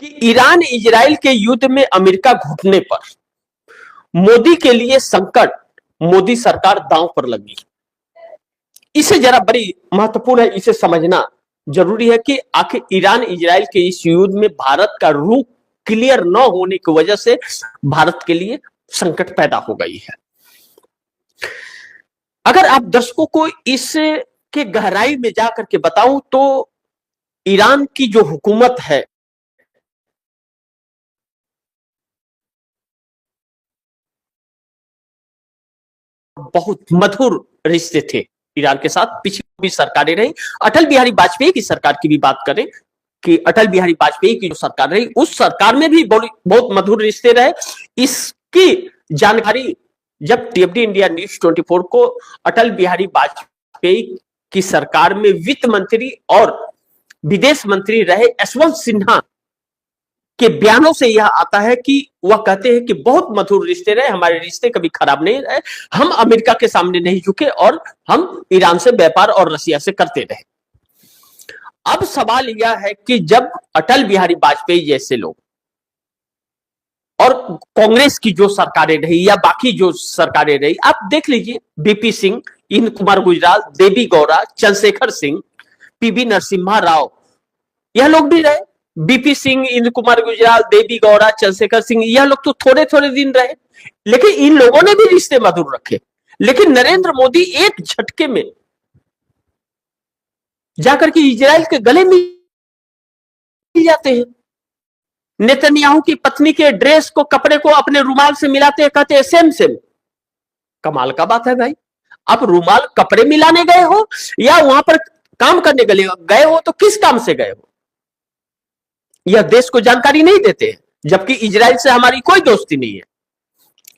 कि Iran Israel के युद्ध में अमेरिका घुटने पर मोदी के लिए संकट, मोदी सरकार दांव पर लगी। इसे जरा बड़ी महत्वपूर्ण है, इसे समझना जरूरी है कि आखिर ईरान इजराइल के इस युद्ध में भारत का रुख क्लियर न होने की वजह से भारत के लिए संकट पैदा हो गई है। अगर आप दर्शकों को इसके गहराई में जाकर के बताऊं तो ईरान की जो हुकूमत है बहुत मधुर रिश्ते थे ईरान के साथ। पिछली भी सरकारें रही, अटल बिहारी वाजपेयी की सरकार की भी बात करें कि अटल बिहारी वाजपेयी की जो सरकार रही उस सरकार में भी बहुत मधुर रिश्ते रहे। इसकी जानकारी जब टीएफडी इंडिया न्यूज 24 को अटल बिहारी वाजपेयी की सरकार में वित्त मंत्री और विदेश मंत्री रहे यशवंत सिन्हा के बयानों से यह आता है कि वह कहते हैं कि बहुत मधुर रिश्ते रहे, हमारे रिश्ते कभी खराब नहीं रहे, हम अमेरिका के सामने नहीं झुके और हम ईरान से व्यापार और रसिया से करते रहे। अब सवाल यह है कि जब अटल बिहारी वाजपेयी जैसे लोग और कांग्रेस की जो सरकारें रही या बाकी जो सरकारें रही, आप देख लीजिए बीपी सिंह, इंद्र कुमार गुजराल, देवी गौड़ा, चंद्रशेखर सिंह, पीवी नरसिम्हा राव, यह लोग भी रहे। बीपी सिंह, इंद्र कुमार गुजराल, देवी गौड़ा, चंद्रशेखर सिंह, यह लोग तो थोड़े थोड़े दिन रहे, लेकिन इन लोगों ने भी रिश्ते मधुर रखे। लेकिन नरेंद्र मोदी एक झटके में जाकर के इजराइल के गले मिल जाते हैं। नेतन्याहू की पत्नी के ड्रेस को, कपड़े को अपने रुमाल से मिलाते हैं, कहते हैं सेम सेम। कमाल का बात है भाई, आप रुमाल कपड़े मिलाने गए हो या वहां पर काम करने गए हो, तो किस काम से गए हो यह देश को जानकारी नहीं देते हैं, जबकि इजराइल से हमारी कोई दोस्ती नहीं है।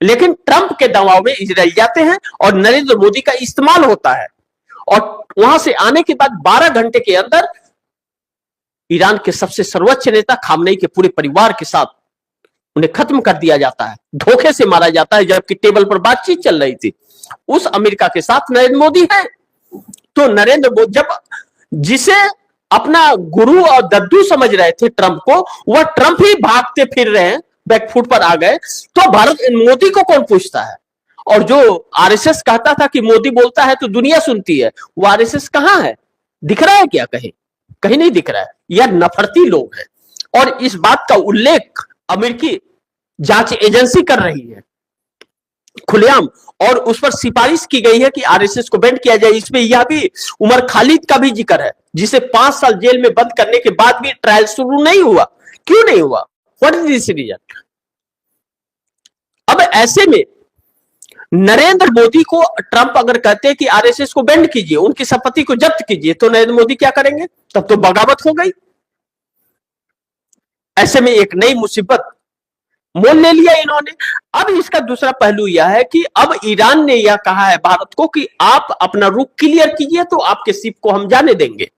लेकिन ट्रंप के दबाव में इजराइल जाते हैं और नरेंद्र मोदी का इस्तेमाल होता है और वहां से आने के बाद 12 घंटे के अंदर ईरान के सबसे सर्वोच्च नेता खामनेई के पूरे परिवार के साथ उन्हें खत्म कर दिया जाता है, धोखे से मारा जाता है, जबकि टेबल पर बातचीत चल रही थी। उस अमेरिका के साथ नरेंद्र मोदी है। तो नरेंद्र मोदी जब जिसे अपना गुरु और दद्दू समझ रहे थे ट्रंप को, वह ट्रंप ही भागते फिर रहे हैं, बैकफुट पर आ गए, तो भारत मोदी को कौन पूछता है? और जो आरएसएस कहता था कि मोदी बोलता है तो दुनिया सुनती है, वो आरएसएस कहां है? दिख रहा है क्या? कहीं कहीं नहीं दिख रहा है। यह नफरती लोग हैं और इस बात का उल्लेख अमेरिकी जांच एजेंसी कर रही है खुलेआम, और उस पर सिफारिश की गई है कि आरएसएस को बैंड किया जाए। इसमें यह भी उमर खालिद का भी जिक्र है, जिसे 5 साल जेल में बंद करने के बाद भी ट्रायल शुरू नहीं हुआ। क्यों नहीं हुआ? What is this reason? अब ऐसे में नरेंद्र मोदी को ट्रंप अगर कहते हैं कि आरएसएस को बैंड कीजिए, उनकी संपत्ति को जब्त कीजिए, तो नरेंद्र मोदी क्या करेंगे? तब तो बगावत हो गई। ऐसे में एक नई मुसीबत मोल ले लिया इन्होंने। अब इसका दूसरा पहलू यह है कि अब ईरान ने यह कहा है भारत को कि आप अपना रुख क्लियर कीजिए तो आपके शिप को हम जाने देंगे,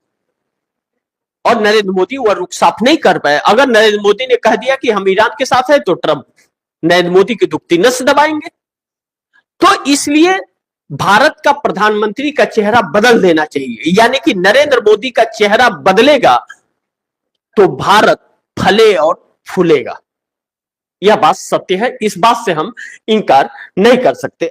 और नरेंद्र मोदी वह रुख साफ नहीं कर पाए। अगर नरेंद्र मोदी ने कह दिया कि हम ईरान के साथ हैं, तो ट्रंप नरेंद्र मोदी की दुखती नस दबाएंगे। तो इसलिए भारत का प्रधानमंत्री का चेहरा बदल देना चाहिए, यानी कि नरेंद्र मोदी का चेहरा बदलेगा तो भारत फले और फूलेगा। यह बात सत्य है, इस बात से हम इनकार नहीं कर सकते।